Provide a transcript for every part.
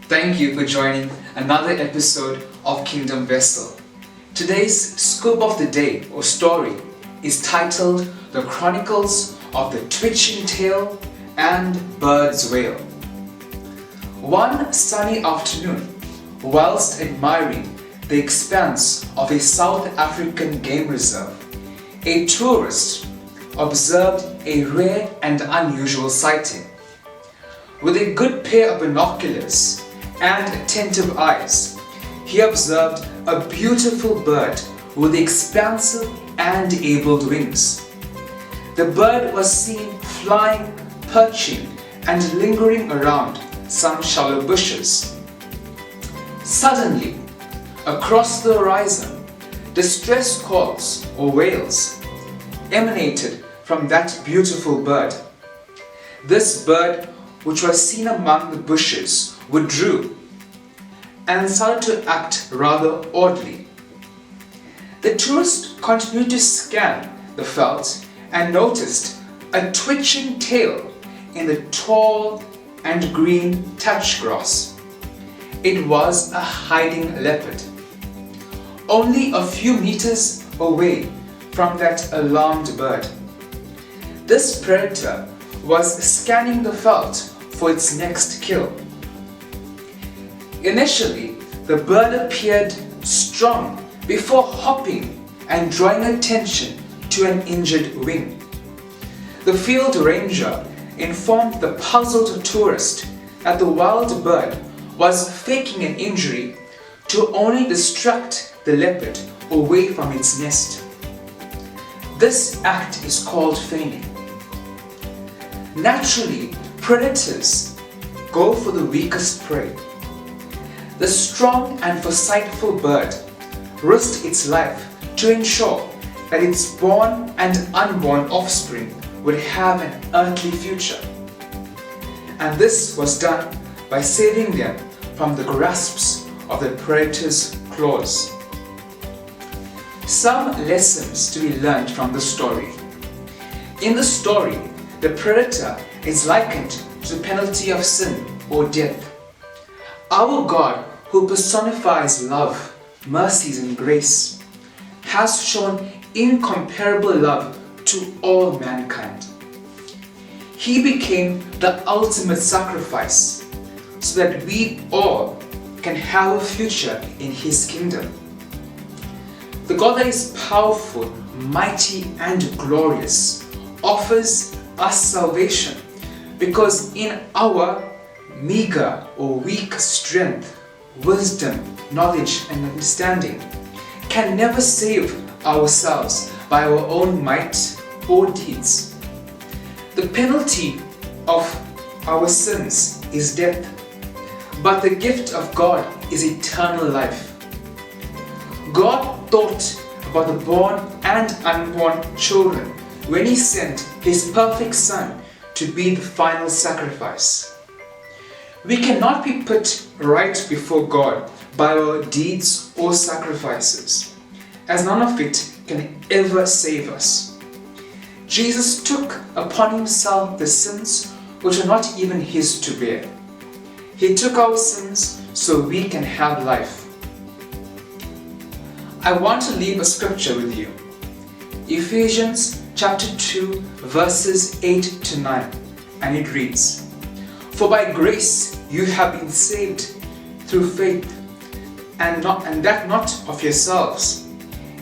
Thank you for joining another episode of Kingdom Vessel. Today's scoop of the day or story is titled The Chronicles of the Twitching Tail and Bird's Wail. One sunny afternoon, whilst admiring the expanse of a South African game reserve, a tourist observed a rare and unusual sighting. With a good pair of binoculars and attentive eyes, he observed a beautiful bird with expansive and abled wings. The bird was seen flying, perching, and lingering around some shallow bushes. Suddenly, across the horizon, distress calls or wails emanated from that beautiful bird. This bird, which was seen among the bushes, withdrew and started to act rather oddly. The tourist continued to scan the veldt and noticed a twitching tail in the tall and green touch grass. It was a hiding leopard. Only a few meters away from that alarmed bird. This predator was scanning the veldt for its next kill. Initially, the bird appeared strong before hopping and drawing attention to an injured wing. The field ranger informed the puzzled tourist that the wild bird was faking an injury to only distract the leopard away from its nest. This act is called feigning. Naturally, predators go for the weakest prey. The strong and foresightful bird risked its life to ensure that its born and unborn offspring would have an earthly future. And this was done by saving them from the grasps of the predator's claws. Some lessons to be learned from the story. In the story, the predator is likened to the penalty of sin or death. Our God, who personifies love, mercies, and grace, has shown incomparable love to all mankind. He became the ultimate sacrifice so that we all can have a future in His kingdom. The God that is powerful, mighty, and glorious offers us salvation because in our meager or weak strength, wisdom, knowledge, and understanding can never save ourselves by our own might or deeds. The penalty of our sins is death, but the gift of God is eternal life. God thought about the born and unborn children when He sent His perfect Son to be the final sacrifice. We cannot be put right before God by our deeds or sacrifices, as none of it can ever save us. Jesus took upon Himself the sins which are not even His to bear. He took our sins so we can have life. I want to leave a scripture with you. Ephesians chapter 2 verses 8 to 9, and it reads, "For by grace you have been saved through faith, and that not of yourselves.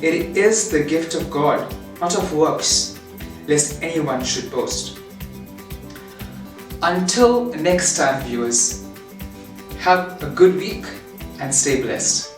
It is the gift of God, not of works, lest anyone should boast." Until next time, viewers, have a good week and stay blessed.